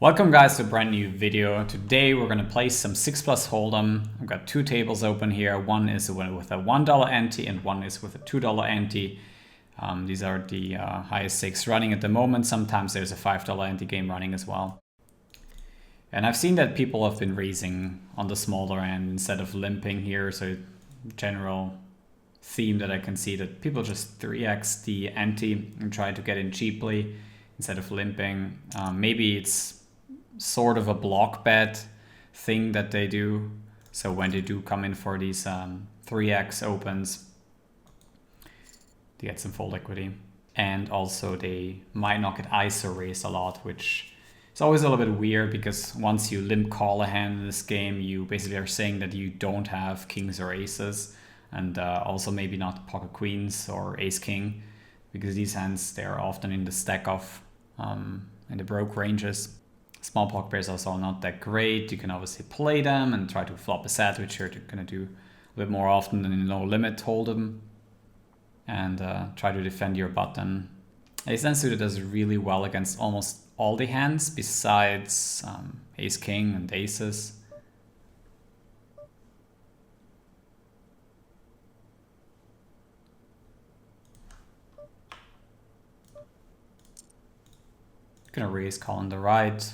Welcome guys to a brand new video. Today we're gonna play some 6+ Hold'em. I've got two tables open here. One is with a $1 ante and one is with a $2 ante. These are the highest stakes running at the moment. Sometimes there's a $5 ante game running as well. And I've seen that people have been raising on the smaller end instead of limping here. So general theme that I can see that people just 3x the ante and try to get in cheaply instead of limping. Maybe it's sort of a block bet thing that they do. So when they do come in for these 3x opens, they get some full equity. And also they might not get ISO raised a lot, which is always a little bit weird because once you limp call a hand in this game, you basically are saying that you don't have kings or aces, and also maybe not pocket queens or ace king, because these hands, they're often in the stack of in the broke ranges. Small pocket pairs are also not that great. You can obviously play them and try to flop a set, which you're going to do a bit more often than in low limit Hold'em, and try to defend your button. Ace ten suited does really well against almost all the hands besides ace king and aces. Gonna raise call on the right.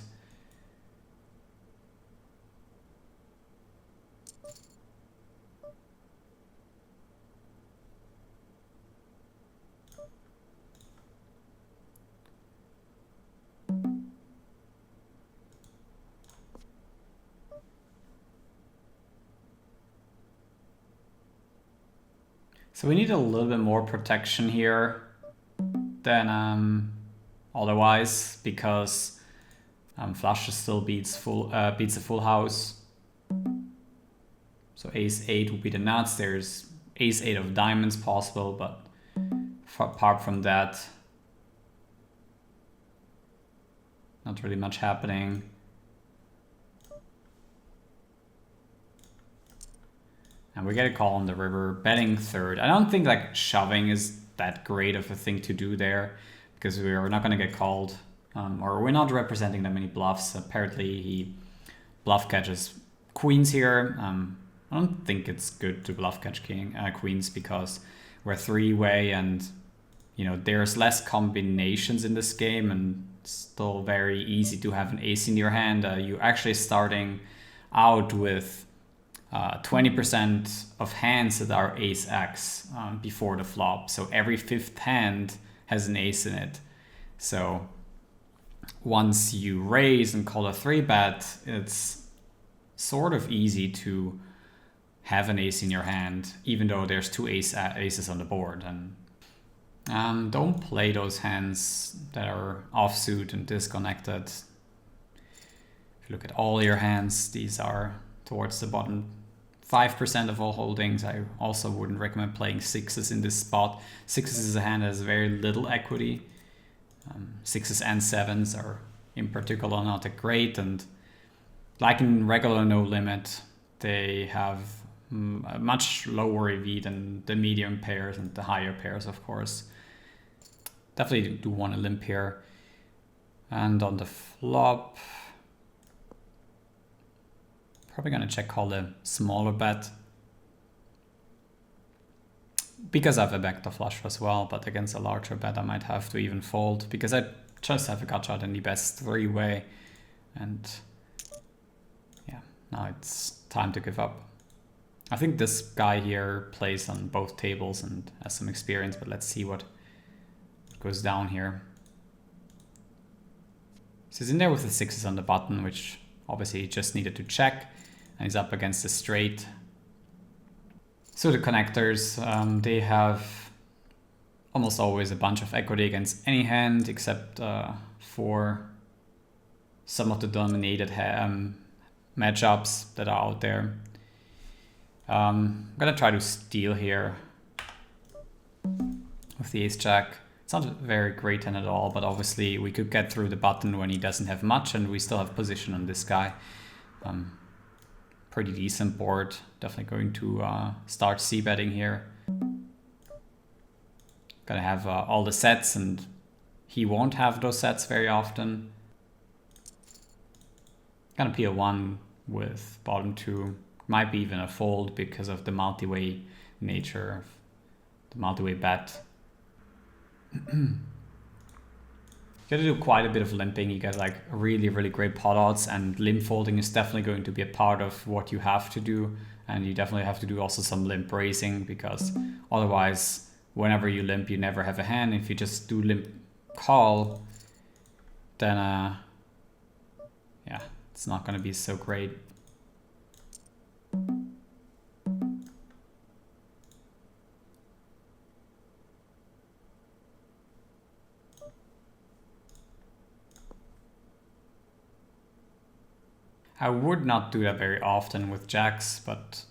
So we need a little bit more protection here than otherwise, because flush still beats a full house. So ace 8 would be the nuts. There's ace 8 of diamonds possible, but apart from that, not really much happening. And we get a call on the river, betting third. I don't think like shoving is that great of a thing to do there, because we're not going to get called, or we're not representing that many bluffs. Apparently he bluff catches queens here. I don't think it's good to bluff catch queens because we're three-way, and you know there's less combinations in this game, and it's still very easy to have an ace in your hand. You're actually starting out with 20% of hands that are ace X before the flop. So every fifth hand has an ace in it. So once you raise and call a 3-bet, it's sort of easy to have an ace in your hand, even though there's two aces on the board. And don't play those hands that are offsuit and disconnected. If you look at all your hands, these are towards the bottom 5% of all holdings. I also wouldn't recommend playing sixes in this spot. Sixes is a hand that has very little equity. Sixes and sevens are in particular not that great, and like in regular no limit, they have a much lower EV than the medium pairs and the higher pairs, of course. Definitely do want to limp here. And on the flop, probably gonna check call the smaller bet, because I have a backdoor flush as well, but against a larger bet I might have to even fold, because I just have a gut shot in the best three-way, and yeah, now it's time to give up. I think this guy here plays on both tables and has some experience, but let's see what goes down here. So he's in there with the sixes on the button, which obviously he just needed to check. And he's up against the straight. So the connectors, they have almost always a bunch of equity against any hand, except for some of the dominated matchups that are out there. I'm gonna try to steal here with the ace jack. It's not a very great hand at all, but obviously we could get through the button when he doesn't have much, and we still have position on this guy. Pretty decent board. Definitely going to start c-betting here. Gonna have all the sets, and he won't have those sets very often. Gonna be a 1 with bottom 2. Might be even a fold because of the multi-way nature of the multi-way bet. You gotta do quite a bit of limping. You get like really, really great pot odds, and limp folding is definitely going to be a part of what you have to do. And you definitely have to do also some limp raising, because otherwise, whenever you limp, you never have a hand. If you just do limp call, then yeah, it's not gonna be so great. I would not do that very often with jacks, but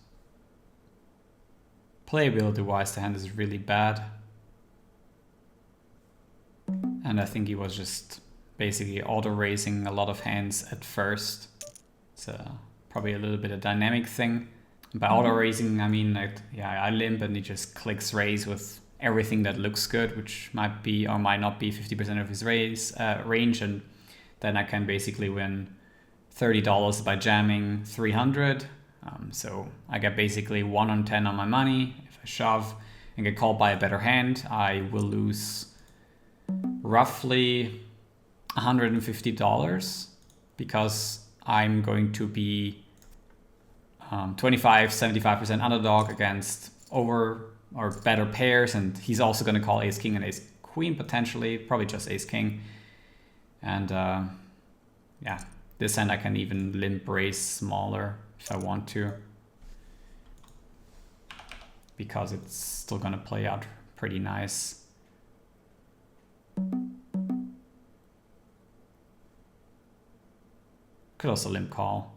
playability-wise, the hand is really bad. And I think he was just basically auto-raising a lot of hands at first. It's probably a little bit a dynamic thing. By auto-raising, I mean, like, yeah, I limp and he just clicks raise with everything that looks good, which might be or might not be 50% of his range, and then I can basically win $30 by jamming 300. So I get basically 1 on 10 on my money. If I shove and get called by a better hand, I will lose roughly $150 because I'm going to be 25-75% underdog against over or better pairs, and he's also going to call ace king and ace queen potentially, probably just ace king. And yeah, this hand I can even limp raise smaller if I want to, because it's still gonna play out pretty nice. Could also limp call.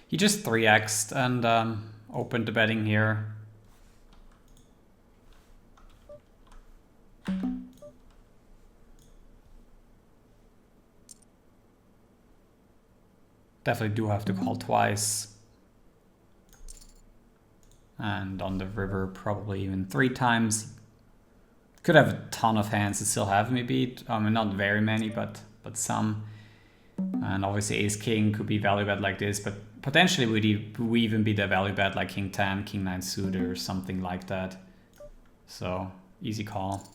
He just 3x'd and opened the betting here. Definitely do have to call twice. And on the river, probably even 3 times. Could have a ton of hands to still have me beat. I mean, not very many, but some. And obviously ace king could be value bet like this, but potentially would we even be the value bet like king 10, king 9 suited or something like that. So easy call.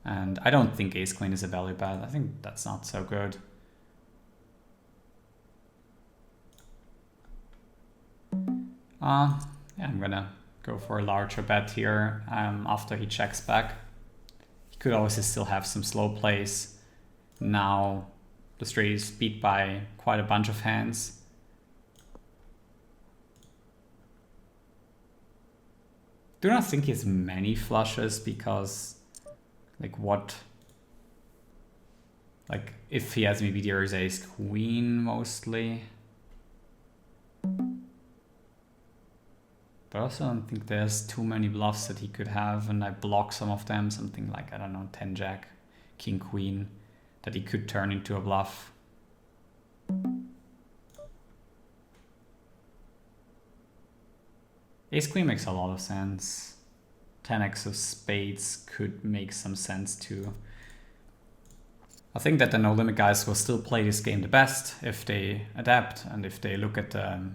And I don't think ace queen is a value bet. I think that's not so good. Yeah, I'm gonna go for a larger bet here after he checks back. He could obviously still have some slow plays. Now the straight is beat by quite a bunch of hands. Do not think he has many flushes, because if he has maybe there is ace queen mostly. But I also don't think there's too many bluffs that he could have, and I block some of them, something like, I don't know, 10 jack, king queen, that he could turn into a bluff. Ace queen makes a lot of sense. 10x of spades could make some sense too. I think that the no limit guys will still play this game the best if they adapt and if they look at the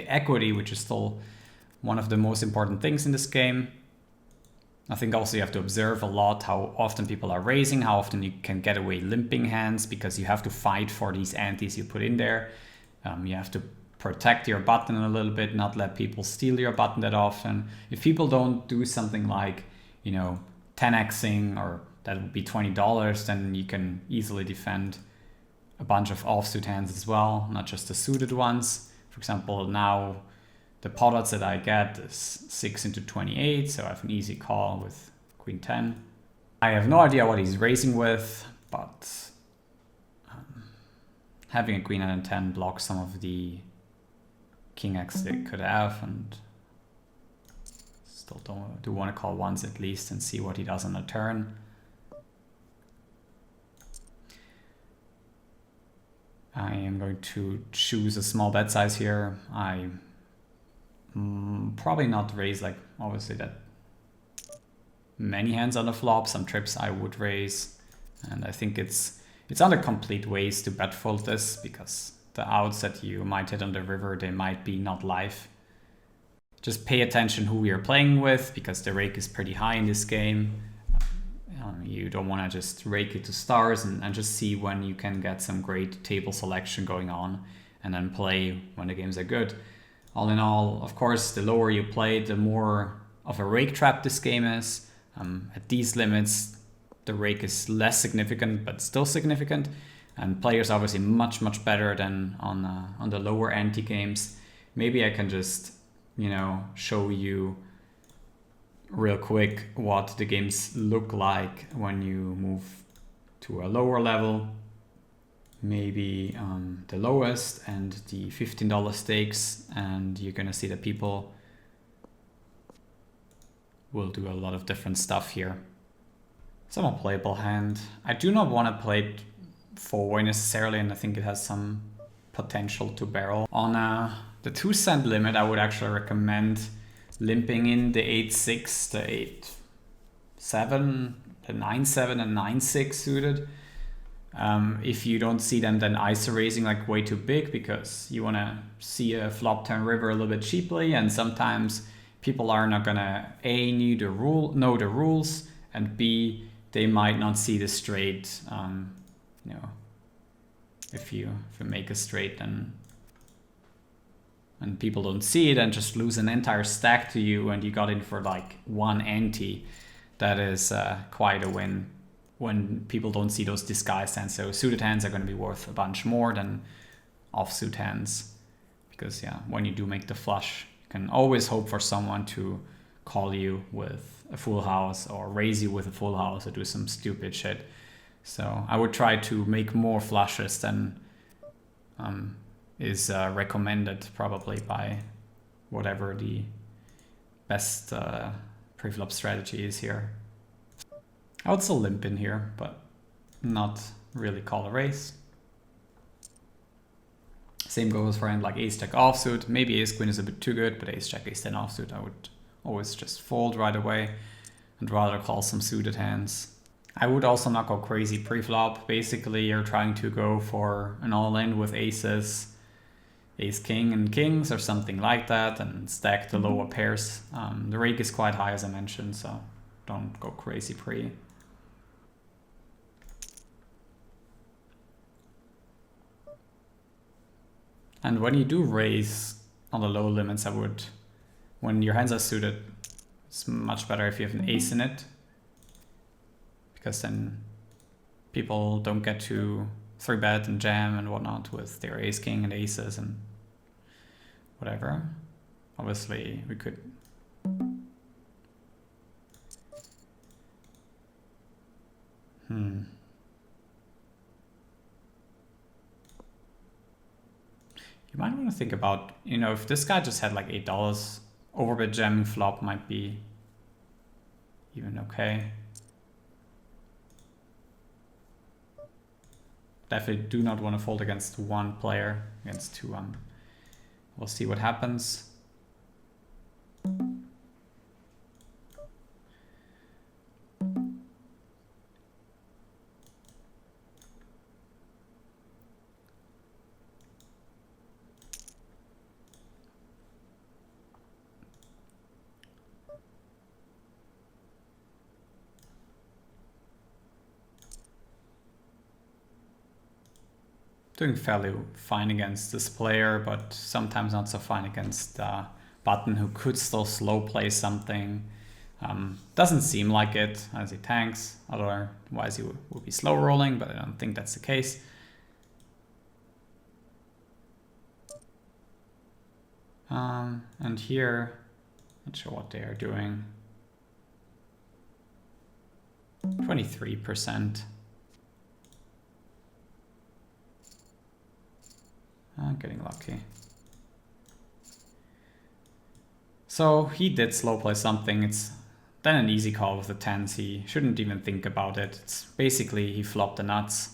equity, which is still one of the most important things in this game. I think also you have to observe a lot how often people are raising, how often you can get away limping hands, because you have to fight for these antes you put in there. You have to protect your button a little bit, not let people steal your button that often. If people don't do something like, 10xing, or that would be $20, then you can easily defend a bunch of offsuit hands as well, not just the suited ones. For example, now the pot odds that I get is 6 into 28, so I have an easy call with queen 10. I have no idea what he's raising with, but having a queen and a 10 blocks some of the king x they could have, and still do want to call once at least and see what he does on a turn. I am going to choose a small bet size here. I probably not raise like obviously that many hands on the flop. Some trips I would raise, and I think it's not a complete waste to bet fold this, because the outs that you might hit on the river, they might be not live. Just pay attention who you're playing with, because the rake is pretty high in this game. You don't want to just rake it to stars, and just see when you can get some great table selection going on, and then play when the games are good. All in all, of course, the lower you play, the more of a rake trap this game is. At these limits, the rake is less significant, but still significant. And players obviously much better than on the lower ante games. Maybe I can just, show you real quick what the games look like when you move to a lower level. Maybe the lowest and the $15 stakes, and you're gonna see that people will do a lot of different stuff here. Somewhat playable hand. I do not want to play it 4-way necessarily, and I think it has some potential to barrel. On the 2 cent limit, I would actually recommend limping in the 8-6, the 8-7, the 9-7 and 9-6 suited. If you don't see them, then ISO raising like way too big, because you want to see a flop turn river a little bit cheaply, and sometimes people are not gonna A, know the rules, and B, they might not see the straight. If you make a straight, then and people don't see it and just lose an entire stack to you, and you got in for like 1 ante, that is quite a win when people don't see those disguised hands. So suited hands are going to be worth a bunch more than offsuit hands, because when you do make the flush, you can always hope for someone to call you with a full house or raise you with a full house or do some stupid shit. So I would try to make more flushes than is recommended, probably by whatever the best preflop strategy is here. I would still limp in here, but not really call a raise. Same goes for hand like ace jack offsuit. Maybe ace queen is a bit too good, but ace jack ace 10 offsuit, I would always just fold right away and rather call some suited hands. I would also not go crazy pre-flop. Basically, you're trying to go for an all-in with aces, ace king and kings or something like that, and stack the lower pairs. The rake is quite high, as I mentioned, so don't go crazy pre. And when you do raise on the low limits, I would, when your hands are suited, it's much better if you have an ace in it, because then people don't get to 3-bet and jam and whatnot with their ace king and aces and whatever. Obviously, we could You might want to think about, if this guy just had like $8, overbet jamming flop might be even okay. Definitely do not want to fold against one player, against two. We'll see what happens. Doing fairly fine against this player, but sometimes not so fine against Button, who could still slow play something. Doesn't seem like it as he tanks, otherwise he would be slow rolling, but I don't think that's the case. And here, not sure what they are doing. 23%. I'm getting lucky. So he did slow play something. It's then an easy call with the tens. He shouldn't even think about it. It's basically he flopped the nuts.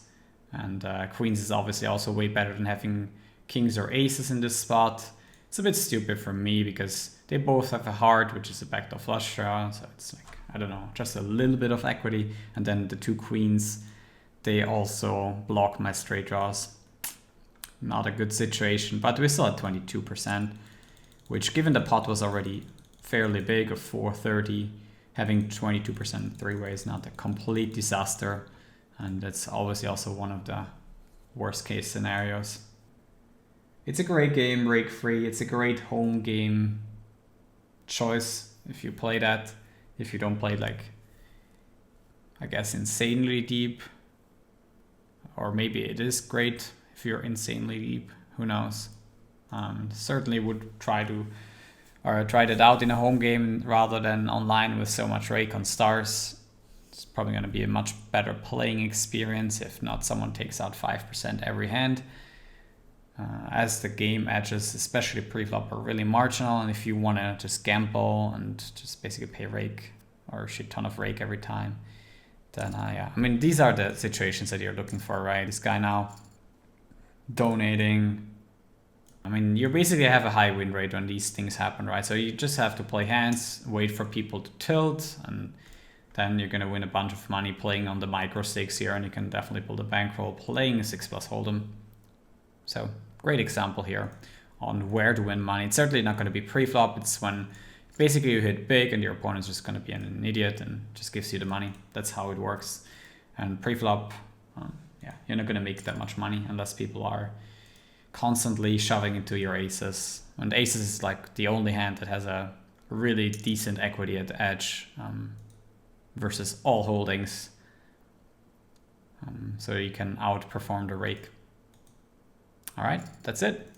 And queens is obviously also way better than having kings or aces in this spot. It's a bit stupid for me because they both have a heart, which is a backdoor flush draw. So it's like, I don't know, just a little bit of equity. And then the two queens, they also block my straight draws. Not a good situation, but we're still at 22%, which given the pot was already fairly big of 430, having 22% three-way is not a complete disaster. And that's obviously also one of the worst case scenarios. It's a great game, rake free. It's a great home game choice if you play that. If you don't play like, I guess, insanely deep. Or maybe it is great if you're insanely deep. Who knows? Certainly would try that out in a home game rather than online with so much rake on stars. It's probably going to be a much better playing experience if not someone takes out 5% every hand. As the game edges, especially pre-flop, are really marginal, and if you want to just gamble and just basically pay rake or a shit ton of rake every time, then yeah. I mean, these are the situations that you're looking for, right? This guy now donating. I mean, you basically have a high win rate when these things happen, right? So you just have to play hands, wait for people to tilt, and then you're going to win a bunch of money playing on the micro stakes here, and you can definitely build a bankroll playing a 6+ Hold'em. So great example here on where to win money. It's certainly not going to be pre-flop. It's when basically you hit big and your opponent's just going to be an idiot and just gives you the money. That's how it works. And pre-flop, yeah, you're not going to make that much money unless people are constantly shoving into your aces. And aces is like the only hand that has a really decent equity at the edge versus all holdings. So you can outperform the rake. All right, that's it.